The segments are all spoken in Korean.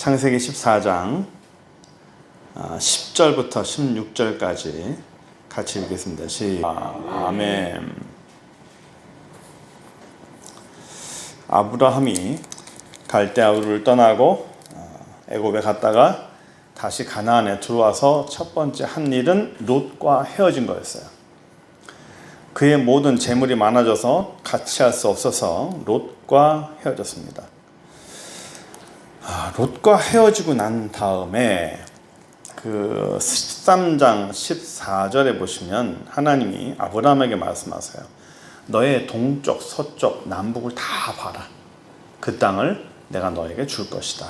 창세기 14장 10절부터 16절까지 같이 읽겠습니다. 아멘. 아브라함이 갈대아우를 떠나고 애굽에 갔다가 다시 가나안에 들어와서 첫 번째 한 일은 롯과 헤어진 거였어요. 그의 모든 재물이 많아져서 같이 할 수 없어서 롯과 헤어졌습니다. 롯과 헤어지고 난 다음에 그 13장 14절에 보시면 하나님이 아브라함에게 말씀하세요. 너의 동쪽, 서쪽, 남북을 다 봐라. 그 땅을 내가 너에게 줄 것이다.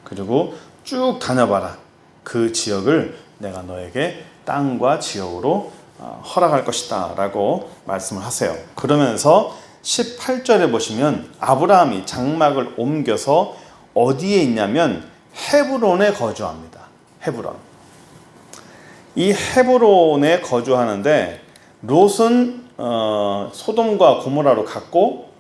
그리고 쭉 다녀봐라. 그 지역을 내가 너에게 땅과 지역으로 허락할 것이다 라고 말씀을 하세요. 그러면서 18절에 보시면 아브라함이 장막을 옮겨서 어디에 있냐면 헤브론에 거주합니다. 헤브론. 이 헤브론에 거주하는데 롯은 소돔과 고모라로 갔고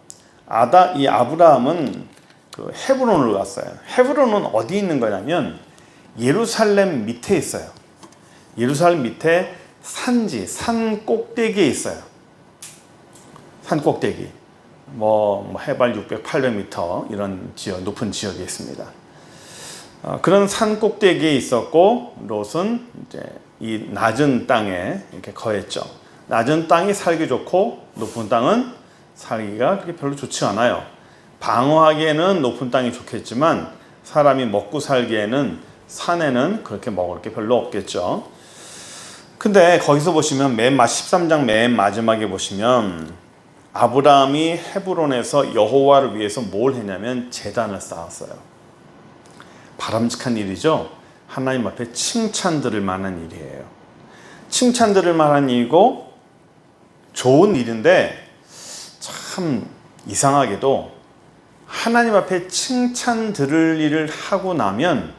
이 아브라함은 그 헤브론을 갔어요. 헤브론은 어디 있는 거냐면 예루살렘 밑에 있어요. 예루살렘 밑에 산지, 산 꼭대기에 있어요. 산 꼭대기. 해발 600, 800m 이런 지역, 높은 지역에 있습니다. 그런 산 꼭대기에 있었고 롯은 이제 이 낮은 땅에 이렇게 거했죠. 낮은 땅이 살기 좋고 높은 땅은 살기가 그렇게 별로 좋지 않아요. 방어하기에는 높은 땅이 좋겠지만 사람이 먹고 살기에는 산에는 그렇게 먹을 게 별로 없겠죠. 근데 거기서 보시면 13장 맨 마지막에 보시면 아브라함이 헤브론에서 여호와를 위해서 뭘 했냐면 제단을 쌓았어요. 바람직한 일이죠. 하나님 앞에 칭찬 들을 만한 일이에요. 칭찬 들을 만한 일이고 좋은 일인데 참 이상하게도 하나님 앞에 칭찬 들을 일을 하고 나면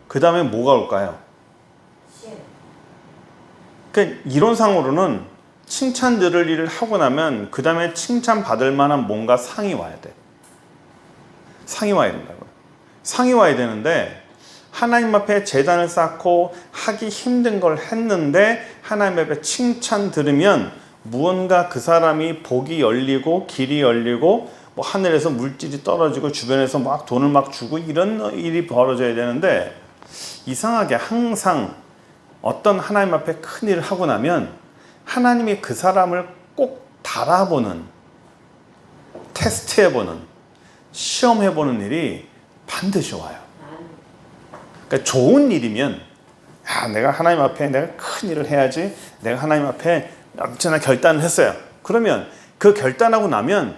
그 다음에 뭐가 올까요? 그러니까 이론상으로는 칭찬 들을 일을 하고 나면 그 다음에 칭찬 받을 만한 뭔가 상이 와야 돼. 상이 와야 된다고요. 상이 와야 되는데 하나님 앞에 제단을 쌓고 하기 힘든 걸 했는데 하나님 앞에 칭찬 들으면 무언가 그 사람이 복이 열리고 길이 열리고 하늘에서 물질이 떨어지고 주변에서 막 돈을 막 주고 이런 일이 벌어져야 되는데 이상하게 항상 어떤 하나님 앞에 큰 일을 하고 나면 하나님이 그 사람을 꼭 달아보는, 테스트해보는, 시험해보는 일이 반드시 와요. 그러니까 좋은 일이면 내가 하나님 앞에 내가 큰 일을 해야지, 내가 하나님 앞에 언제나 결단을 했어요. 그러면 그 결단하고 나면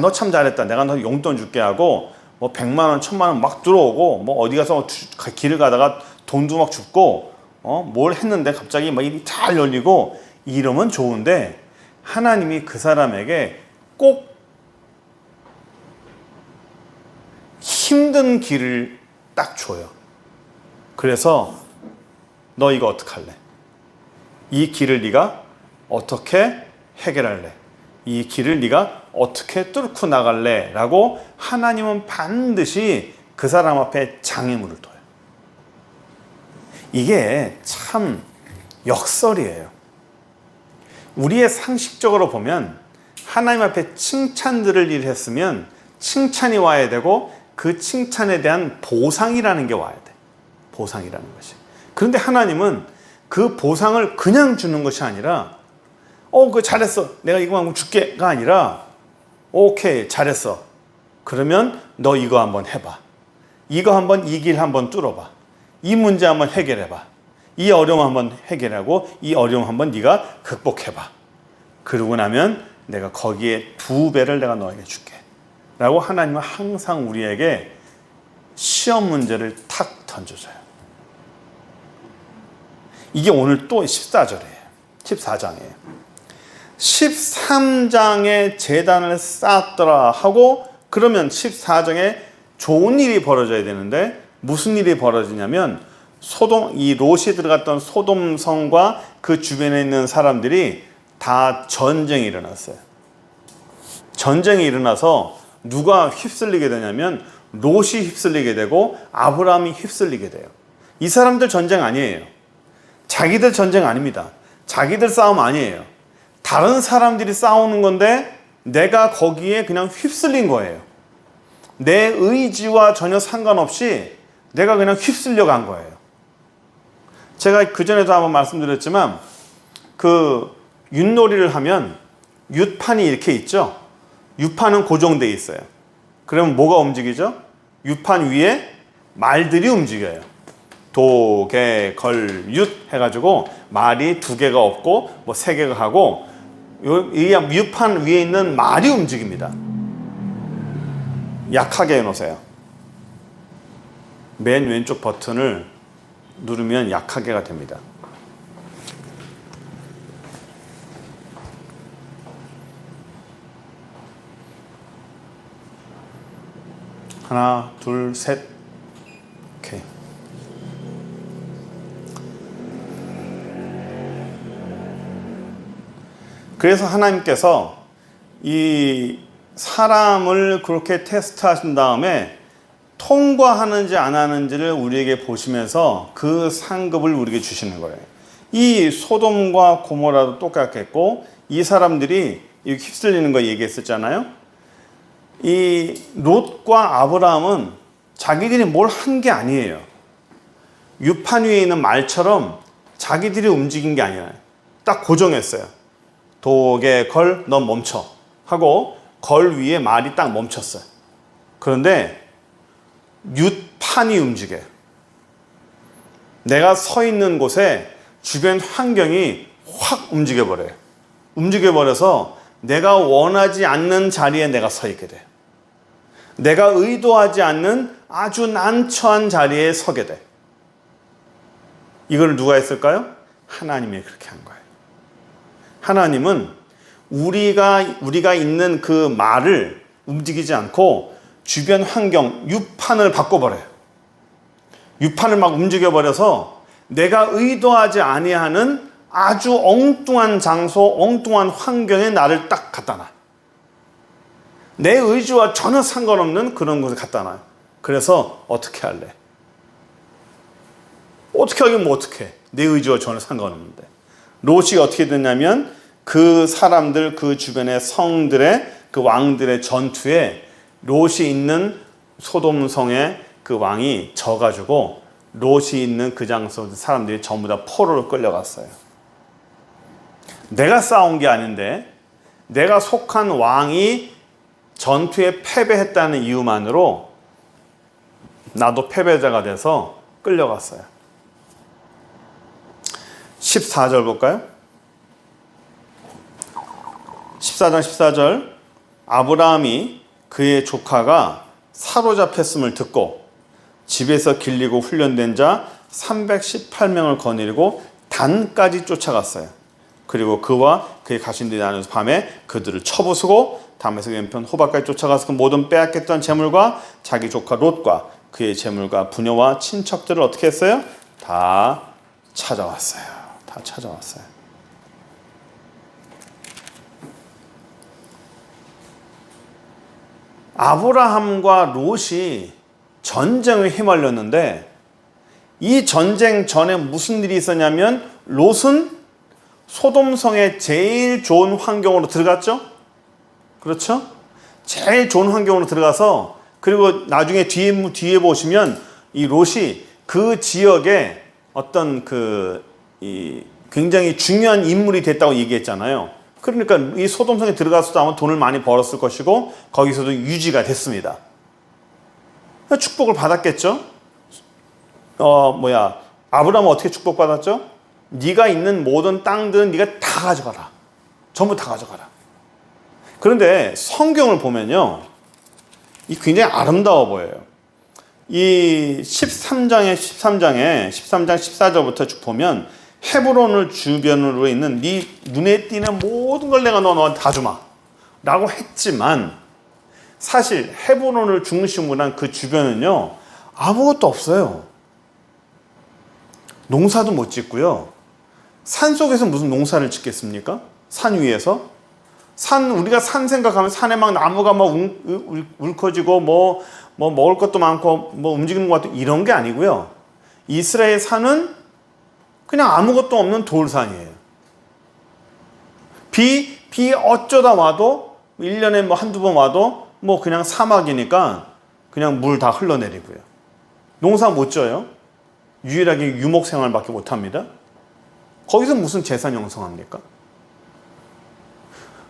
너 참 잘했다. 내가 너 용돈 줄게 하고 100만 원, 1000만 원 막 들어오고 어디 가서 길을 가다가 돈도 막 줍고 뭘 했는데 갑자기 일이 잘 열리고 이러면 좋은데 하나님이 그 사람에게 꼭 힘든 길을 딱 줘요. 그래서 너 이거 어떡할래? 이 길을 네가 어떻게 해결할래? 이 길을 네가 어떻게 뚫고 나갈래? 라고 하나님은 반드시 그 사람 앞에 장애물을 둬요. 이게 참 역설이에요. 우리의 상식적으로 보면 하나님 앞에 칭찬 들을 일을 했으면 칭찬이 와야 되고 그 칭찬에 대한 보상이라는 게 와야 돼. 보상이라는 것이. 그런데 하나님은 그 보상을 그냥 주는 것이 아니라 그거 잘했어. 내가 이거만큼 줄게가 아니라 오케이 잘했어. 그러면 너 이거 한번 해봐. 이거 한번 이 길 한번 뚫어봐. 이 문제 한번 해결해봐. 이 어려움 한번 해결하고 이 어려움 한번 네가 극복해봐. 그러고 나면 내가 거기에 2배를 내가 너에게 줄게. 라고 하나님은 항상 우리에게 시험 문제를 탁 던져줘요. 이게 오늘 또 14절이에요. 14장이에요. 13장에 제단을 쌓았더라 하고 그러면 14장에 좋은 일이 벌어져야 되는데 무슨 일이 벌어지냐면 이 롯이 들어갔던 소돔성과 그 주변에 있는 사람들이 다 전쟁이 일어났어요. 전쟁이 일어나서 누가 휩쓸리게 되냐면 롯이 휩쓸리게 되고 아브라함이 휩쓸리게 돼요. 이 사람들 전쟁 아니에요. 자기들 전쟁 아닙니다. 자기들 싸움 아니에요. 다른 사람들이 싸우는 건데 내가 거기에 그냥 휩쓸린 거예요. 내 의지와 전혀 상관없이 내가 그냥 휩쓸려 간 거예요. 제가 그전에도 한번 말씀드렸지만 그 윷놀이를 하면 윷판이 이렇게 있죠. 윷판은 고정되어 있어요. 그러면 뭐가 움직이죠? 윷판 위에 말들이 움직여요. 도, 개, 걸, 윷 해가지고 말이 2개가 없고 뭐 3개가 하고 이 윷판 위에 있는 말이 움직입니다. 약하게 해놓으세요. 맨 왼쪽 버튼을 누르면 약하게가 됩니다. 하나, 둘, 셋. 오케이. 그래서 하나님께서 이 사람을 그렇게 테스트하신 다음에 통과하는지 안 하는지를 우리에게 보시면서 그 상급을 우리에게 주시는 거예요. 이 소돔과 고모라도 똑같겠고 이 사람들이 휩쓸리는 거 얘기했었잖아요. 이 롯과 아브라함은 자기들이 뭘 한 게 아니에요. 윷판 위에 있는 말처럼 자기들이 움직인 게 아니라 딱 고정했어요. 도개 걸 너 멈춰 하고 걸 위에 말이 딱 멈췄어요. 그런데 윷판이 움직여요. 내가 서 있는 곳에 주변 환경이 확 움직여버려요. 움직여버려서 내가 원하지 않는 자리에 내가 서 있게 돼요. 내가 의도하지 않는 아주 난처한 자리에 서게 돼. 이걸 누가 했을까요? 하나님이 그렇게 한 거예요. 하나님은 우리가 있는 그 말을 움직이지 않고 주변 환경, 윷판을 바꿔버려요. 윷판을 막 움직여버려서 내가 의도하지 아니하는 아주 엉뚱한 장소, 엉뚱한 환경에 나를 딱 갖다 놔. 내 의지와 전혀 상관없는 그런 곳에 갖다 놔요. 그래서 어떻게 할래? 어떻게 하긴 뭐 어떻게 해. 내 의지와 전혀 상관없는데. 롯이 어떻게 됐냐면 그 사람들, 그 주변의 성들의 그 왕들의 전투에 롯이 있는 소돔성의 그 왕이 져가지고 롯이 있는 그 장소 사람들이 전부 다 포로로 끌려갔어요. 내가 싸운 게 아닌데 내가 속한 왕이 전투에 패배했다는 이유만으로 나도 패배자가 돼서 끌려갔어요. 14절 볼까요? 14장 14절 아브라함이 그의 조카가 사로잡혔음을 듣고 집에서 길리고 훈련된 자 318명을 거느리고 단까지 쫓아갔어요. 그리고 그와 그의 가신들이 나누어서 밤에 그들을 쳐부수고 담에서 왼편 호박까지 쫓아가서 그 모든 빼앗겼던 재물과 자기 조카 롯과 그의 재물과 부녀와 친척들을 어떻게 했어요? 다 찾아왔어요. 다 찾아왔어요. 아브라함과 롯이 전쟁에 휘말렸는데 이 전쟁 전에 무슨 일이 있었냐면 롯은 소돔성의 제일 좋은 환경으로 들어갔죠? 그렇죠? 제일 좋은 환경으로 들어가서 그리고 나중에 뒤에 보시면 이 롯이 그 지역에 어떤 굉장히 중요한 인물이 됐다고 얘기했잖아요. 그러니까 이 소돔성에 들어가서도 아마 돈을 많이 벌었을 것이고 거기서도 유지가 됐습니다. 축복을 받았겠죠? 아브라함은 어떻게 축복받았죠? 네가 있는 모든 땅들은 네가 다 가져가라. 전부 다 가져가라. 그런데 성경을 보면요, 이 굉장히 아름다워 보여요. 이 13장 14절부터 쭉 보면 헤브론을 주변으로 있는 네 눈에 띄는 모든 걸 내가 너한테 다 주마 라고 했지만 사실 헤브론을 중심으로 한 그 주변은요 아무것도 없어요. 농사도 못 짓고요. 산속에서 무슨 농사를 짓겠습니까? 산 위에서? 우리가 산 생각하면 산에 막 나무가 막 울커지고 뭐 먹을 것도 많고 뭐 움직이는 것 같고 이런 게 아니고요. 이스라엘 산은 그냥 아무것도 없는 돌산이에요. 비 어쩌다 와도 1년에 뭐 한두 번 와도 뭐 그냥 사막이니까 그냥 물 다 흘러내리고요. 농사 못 져요. 유일하게 유목 생활밖에 못 합니다. 거기서 무슨 재산 형성합니까?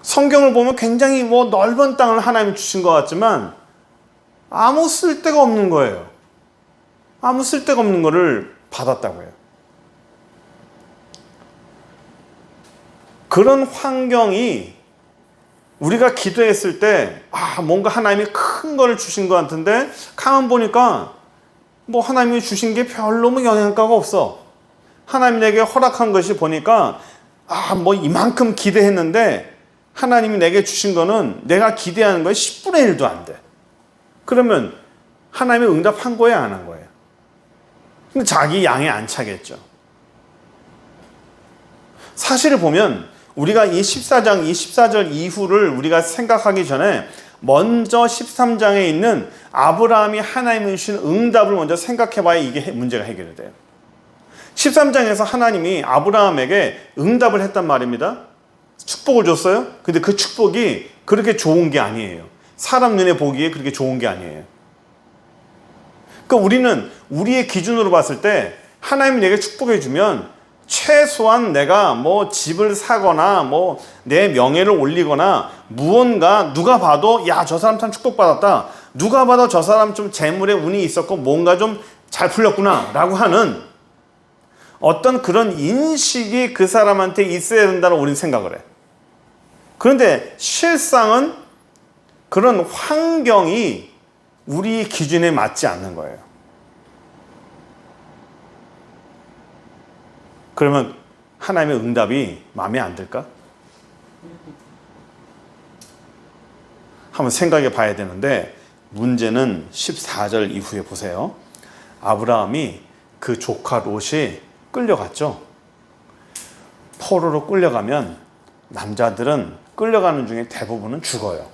성경을 보면 굉장히 뭐 넓은 땅을 하나님이 주신 것 같지만 아무 쓸데가 없는 거예요. 아무 쓸데가 없는 거를 받았다고요. 그런 환경이 우리가 기도했을 때 뭔가 하나님이 큰 걸 주신 것 같은데 가만 보니까 뭐 하나님이 주신 게 별로 뭐 영향가가 없어. 하나님이 내게 허락한 것이 보니까 뭐 이만큼 기대했는데 하나님이 내게 주신 거는 내가 기대하는 거에 10분의 1도 안 돼. 그러면 하나님이 응답한 거예요, 안 한 거예요? 근데 자기 양에 안 차겠죠. 사실을 보면 우리가 이 14장, 24절 이후를 우리가 생각하기 전에 먼저 13장에 있는 아브라함이 하나님이 주신 응답을 먼저 생각해 봐야 이게 문제가 해결이 돼요. 13장에서 하나님이 아브라함에게 응답을 했단 말입니다. 축복을 줬어요. 근데 그 축복이 그렇게 좋은 게 아니에요. 사람 눈에 보기에 그렇게 좋은 게 아니에요. 그러니까 우리는 우리의 기준으로 봤을 때 하나님이 내게 축복해 주면 최소한 내가 뭐 집을 사거나 뭐 내 명예를 올리거나 무언가 누가 봐도 야, 저 사람 참 축복받았다. 누가 봐도 저 사람 좀 재물에 운이 있었고 뭔가 좀 잘 풀렸구나 라고 하는 어떤 그런 인식이 그 사람한테 있어야 된다고 우리는 생각을 해. 그런데 실상은 그런 환경이 우리 기준에 맞지 않는 거예요. 그러면 하나님의 응답이 마음에 안 들까? 한번 생각해 봐야 되는데 문제는 14절 이후에 보세요. 아브라함이 그 조카 롯이 끌려갔죠. 포로로 끌려가면 남자들은 끌려가는 중에 대부분은 죽어요.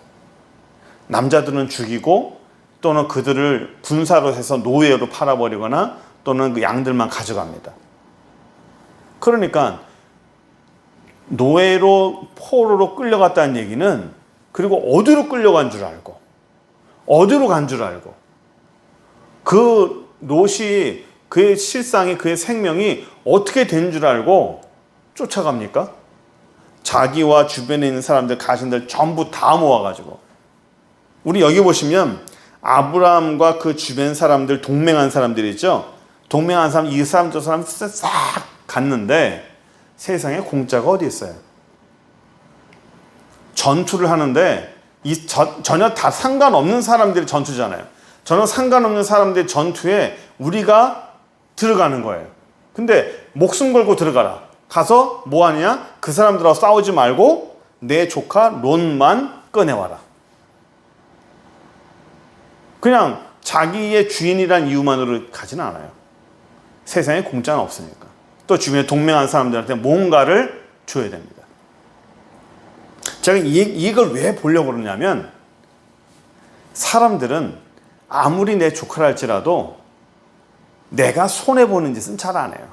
남자들은 죽이고 또는 그들을 분사로 해서 노예로 팔아버리거나 또는 그 양들만 가져갑니다. 그러니까 노예로 포로로 끌려갔다는 얘기는 그리고 어디로 끌려간 줄 알고 어디로 간 줄 알고 그 롯이 그의 실상이 그의 생명이 어떻게 된 줄 알고 쫓아갑니까? 자기와 주변에 있는 사람들 가신들 전부 다 모아가지고 우리 여기 보시면 아브라함과 그 주변 사람들 동맹한 사람들이 있죠. 동맹한 사람 이 사람 저 사람 싹 갔는데 세상에 공짜가 어디 있어요? 전투를 하는데 전혀 다 상관없는 사람들이 전투잖아요. 전혀 상관없는 사람들의 전투에 우리가 들어가는 거예요. 근데 목숨 걸고 들어가라. 가서 뭐 하냐? 그 사람들하고 싸우지 말고 내 조카 롯만 꺼내와라. 그냥 자기의 주인이란 이유만으로 가지는 않아요. 세상에 공짜는 없으니까. 또 주변에 동맹한 사람들한테 뭔가를 줘야 됩니다. 제가 이걸 왜 보려고 그러냐면 사람들은 아무리 내 조카라 할지라도 내가 손해보는 짓은 잘 안 해요.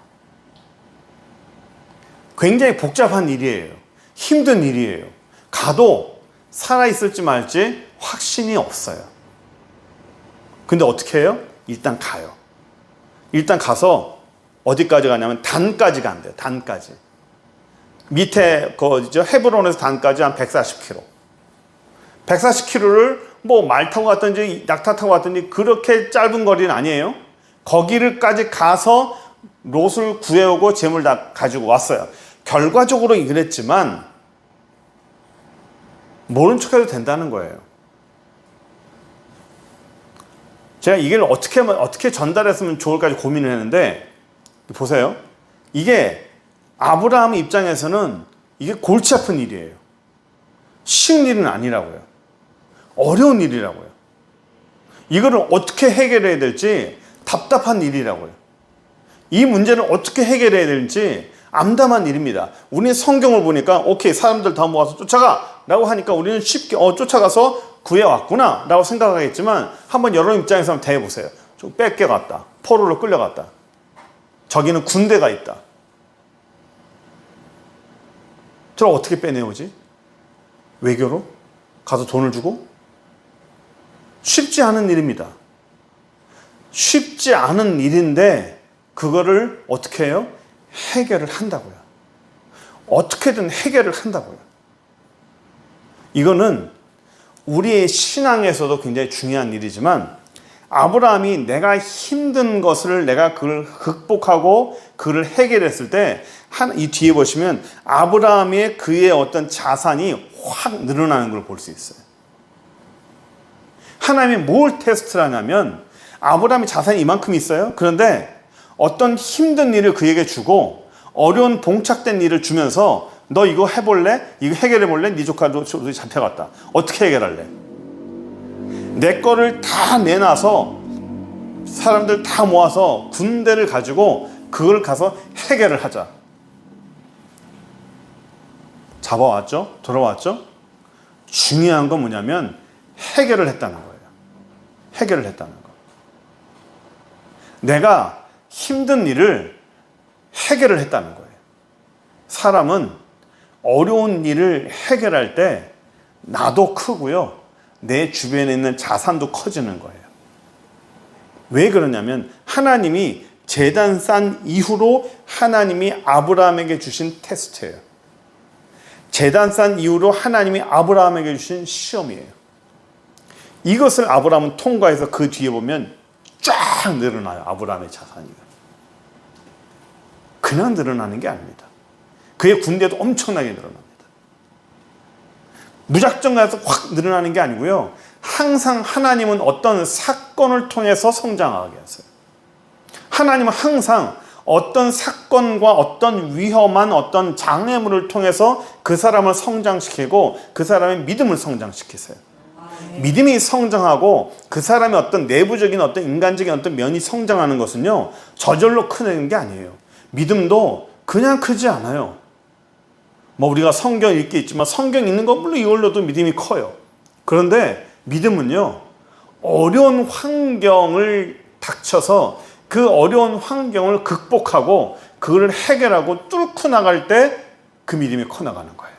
굉장히 복잡한 일이에요. 힘든 일이에요. 가도 살아있을지 말지 확신이 없어요. 근데 어떻게 해요? 일단 가요. 일단 가서 어디까지 가냐면 단까지 간대요. 단까지. 밑에 헤브론에서 단까지 한 140km. 140km를 뭐 말 타고 갔든지 낙타 타고 갔든지 그렇게 짧은 거리는 아니에요. 거기를까지 가서 롯을 구해오고 재물 다 가지고 왔어요. 결과적으로 그랬지만 모른 척해도 된다는 거예요. 제가 이걸 어떻게 전달했으면 좋을까 고민을 했는데 보세요. 이게 아브라함 입장에서는 이게 골치 아픈 일이에요. 쉬운 일은 아니라고요. 어려운 일이라고요. 이거를 어떻게 해결해야 될지 답답한 일이라고요. 이 문제를 어떻게 해결해야 될지 암담한 일입니다. 우리는 성경을 보니까 오케이 사람들 다 모아서 쫓아가 라고 하니까 우리는 쉽게 쫓아가서 구해왔구나 라고 생각하겠지만 한번 여러분 입장에서 한번 대해보세요. 좀 뺏겨갔다. 포로로 끌려갔다. 저기는 군대가 있다. 저를 어떻게 빼내오지? 외교로? 가서 돈을 주고? 쉽지 않은 일입니다. 쉽지 않은 일인데 그거를 어떻게 해요? 해결을 한다고요. 어떻게든 해결을 한다고요. 이거는 우리의 신앙에서도 굉장히 중요한 일이지만 아브라함이 내가 힘든 것을 내가 그걸 극복하고 그를 해결했을 때 이 뒤에 보시면 아브라함의 그의 어떤 자산이 확 늘어나는 걸 볼 수 있어요. 하나님이 뭘 테스트를 하냐면 아브라함이 자산이 이만큼 있어요. 그런데 어떤 힘든 일을 그에게 주고 어려운 봉착된 일을 주면서 너 이거 해볼래? 이거 해결해볼래? 네 조카도 잡혀갔다. 어떻게 해결할래? 내 거를 다 내놔서 사람들 다 모아서 군대를 가지고 그걸 가서 해결을 하자. 잡아왔죠? 돌아왔죠? 중요한 건 뭐냐면 해결을 했다는 거예요. 해결을 했다는 거. 내가 힘든 일을 해결을 했다는 거예요. 사람은 어려운 일을 해결할 때 나도 크고요. 내 주변에 있는 자산도 커지는 거예요. 왜 그러냐면 하나님이 제단 산 이후로 하나님이 아브라함에게 주신 테스트예요. 제단 산 이후로 하나님이 아브라함에게 주신 시험이에요. 이것을 아브라함은 통과해서 그 뒤에 보면 쫙 늘어나요. 아브라함의 자산이. 그냥 늘어나는 게 아닙니다. 그의 군대도 엄청나게 늘어납니다. 무작정 가서 확 늘어나는 게 아니고요. 항상 하나님은 어떤 사건을 통해서 성장하게 하세요. 하나님은 항상 어떤 사건과 어떤 위험한 어떤 장애물을 통해서 그 사람을 성장시키고 그 사람의 믿음을 성장시키세요. 믿음이 성장하고 그 사람의 어떤 내부적인 어떤 인간적인 어떤 면이 성장하는 것은요, 저절로 크는 게 아니에요. 믿음도 그냥 크지 않아요. 뭐 우리가 성경 읽기 있지만 성경 읽는 거 물론 이걸로도 믿음이 커요. 그런데 믿음은요, 어려운 환경을 닥쳐서 그 어려운 환경을 극복하고 그걸 해결하고 뚫고 나갈 때 그 믿음이 커나가는 거예요.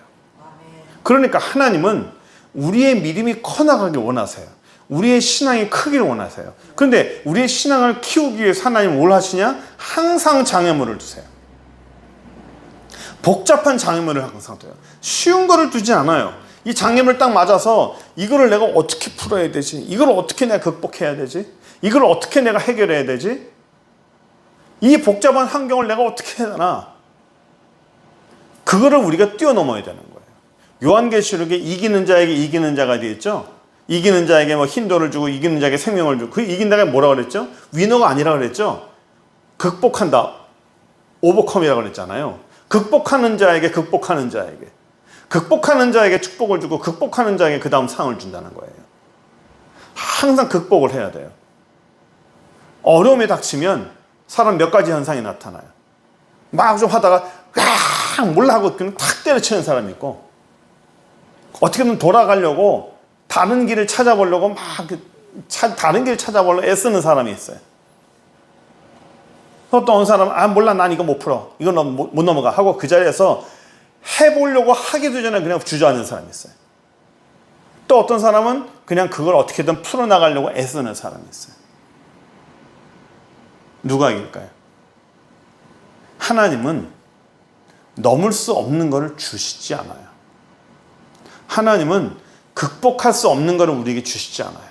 그러니까 하나님은 우리의 믿음이 커나가길 원하세요. 우리의 신앙이 크기를 원하세요. 그런데 우리의 신앙을 키우기 위해서 하나님은 뭘 하시냐? 항상 장애물을 두세요. 복잡한 장애물을 항상 둬요. 쉬운 거를 두지 않아요. 이 장애물 딱 맞아서 이거를 내가 어떻게 풀어야 되지? 이걸 어떻게 내가 극복해야 되지? 이걸 어떻게 내가 해결해야 되지? 이 복잡한 환경을 내가 어떻게 해야 되나? 그거를 우리가 뛰어넘어야 되는 거예요. 요한계시록에 이기는 자에게 이기는 자가 되어 있죠. 이기는 자에게 뭐 흰돌을 주고 이기는 자에게 생명을 주고, 그 이긴 자가 뭐라고 그랬죠? 위너가 아니라 그랬죠. 극복한다. 오버컴이라고 그랬잖아요. 극복하는 자에게 극복하는 자에게 극복하는 자에게 축복을 주고 극복하는 자에게 그 다음 상을 준다는 거예요. 항상 극복을 해야 돼요. 어려움에 닥치면 사람 몇 가지 현상이 나타나요. 막 좀 하다가 몰라 하고 그냥 탁 때려치는 사람이 있고, 어떻게든 돌아가려고 다른 길을 찾아보려고 막 다른 길을 찾아보려고 애쓰는 사람이 있어요. 또 어떤 사람은 몰라 난 이거 못 풀어, 이거 못 넘어가 하고 그 자리에서 해보려고 하기도 전에 그냥 주저앉는 사람이 있어요. 또 어떤 사람은 그냥 그걸 어떻게든 풀어나가려고 애쓰는 사람이 있어요. 누가 이길까요? 하나님은 넘을 수 없는 것을 주시지 않아요. 하나님은 극복할 수 없는 것을 우리에게 주시지 않아요.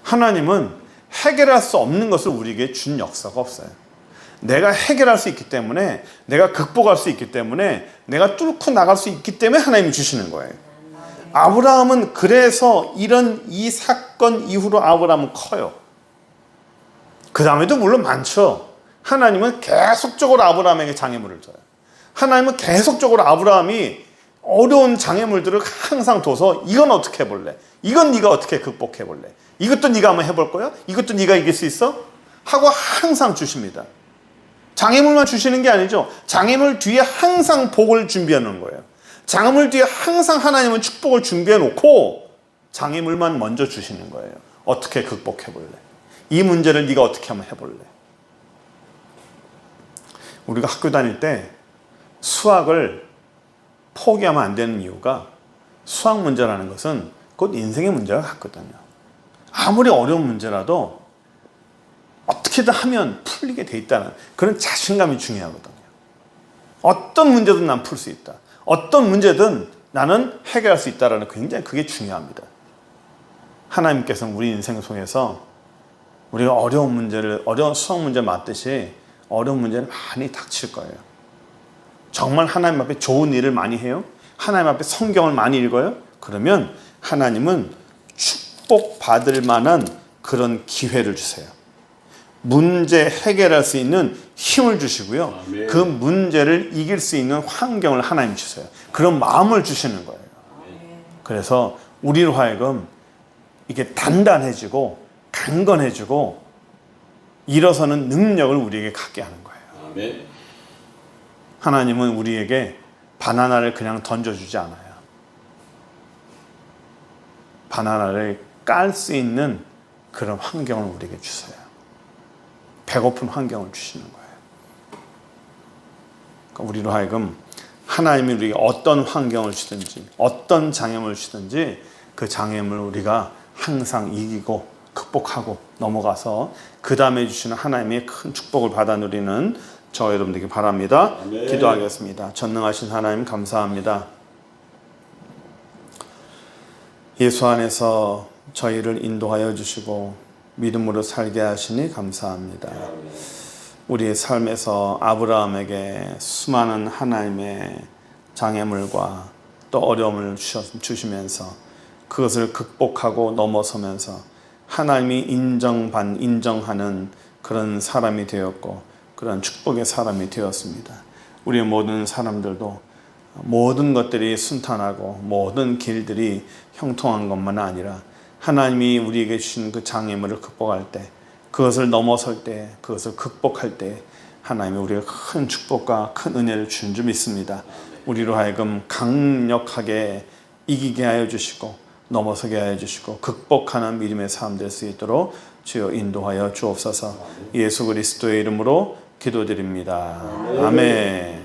하나님은 해결할 수 없는 것을 우리에게 준 역사가 없어요. 내가 해결할 수 있기 때문에, 내가 극복할 수 있기 때문에, 내가 뚫고 나갈 수 있기 때문에 하나님이 주시는 거예요. 아브라함은 그래서 이 사건 이후로 아브라함은 커요. 그 다음에도 물론 많죠. 하나님은 계속적으로 아브라함에게 장애물을 줘요. 하나님은 계속적으로 아브라함이 어려운 장애물들을 항상 둬서 이건 어떻게 해볼래? 이건 네가 어떻게 극복해볼래? 이것도 네가 한번 해볼 거야? 이것도 네가 이길 수 있어? 하고 항상 주십니다. 장애물만 주시는 게 아니죠. 장애물 뒤에 항상 복을 준비해 놓은 거예요. 장애물 뒤에 항상 하나님은 축복을 준비해 놓고 장애물만 먼저 주시는 거예요. 어떻게 극복해 볼래? 이 문제를 네가 어떻게 한번 해볼래? 우리가 학교 다닐 때 수학을 포기하면 안 되는 이유가 수학 문제라는 것은 곧 인생의 문제가 같거든요. 아무리 어려운 문제라도 어떻게든 하면 풀리게 돼 있다는 그런 자신감이 중요하거든요. 어떤 문제든 난 풀 수 있다. 어떤 문제든 나는 해결할 수 있다는 굉장히 그게 중요합니다. 하나님께서는 우리 인생 속에서 우리가 어려운 수학 문제 맞듯이 어려운 문제는 많이 닥칠 거예요. 정말 하나님 앞에 좋은 일을 많이 해요? 하나님 앞에 성경을 많이 읽어요? 그러면 하나님은 축복받을 만한 그런 기회를 주세요. 문제 해결할 수 있는 힘을 주시고요. 아멘. 그 문제를 이길 수 있는 환경을 하나님 주세요. 그런 마음을 주시는 거예요. 그래서 우리로 하여금 이게 단단해지고 강건해지고 일어서는 능력을 우리에게 갖게 하는 거예요. 아멘. 하나님은 우리에게 바나나를 그냥 던져주지 않아요. 바나나를 깔 수 있는 그런 환경을 우리에게 주세요. 배고픈 환경을 주시는 거예요. 그러니까 우리로 하여금 하나님이 우리에게 어떤 환경을 주든지 어떤 장애물을 주든지 그 장애물을 우리가 항상 이기고 극복하고 넘어가서 그 다음에 주시는 하나님의 큰 축복을 받아 누리는 저 여러분들에게 바랍니다. 아멘. 기도하겠습니다. 전능하신 하나님 감사합니다. 예수 안에서 저희를 인도하여 주시고 믿음으로 살게 하시니 감사합니다. 우리의 삶에서 아브라함에게 수많은 하나님의 장애물과 또 어려움을 주시면서 그것을 극복하고 넘어서면서 하나님이 인정하는 그런 사람이 되었고 그런 축복의 사람이 되었습니다. 우리 모든 사람들도 모든 것들이 순탄하고 모든 길들이 형통한 것만 아니라 하나님이 우리에게 주신 그 장애물을 극복할 때 그것을 넘어설 때 그것을 극복할 때 하나님이 우리에게 큰 축복과 큰 은혜를 주는 줄 믿습니다. 우리로 하여금 강력하게 이기게 하여 주시고 넘어서게 하여 주시고 극복하는 믿음의 삶 될 수 있도록 주여 인도하여 주옵소서. 예수 그리스도의 이름으로 기도드립니다. 아멘.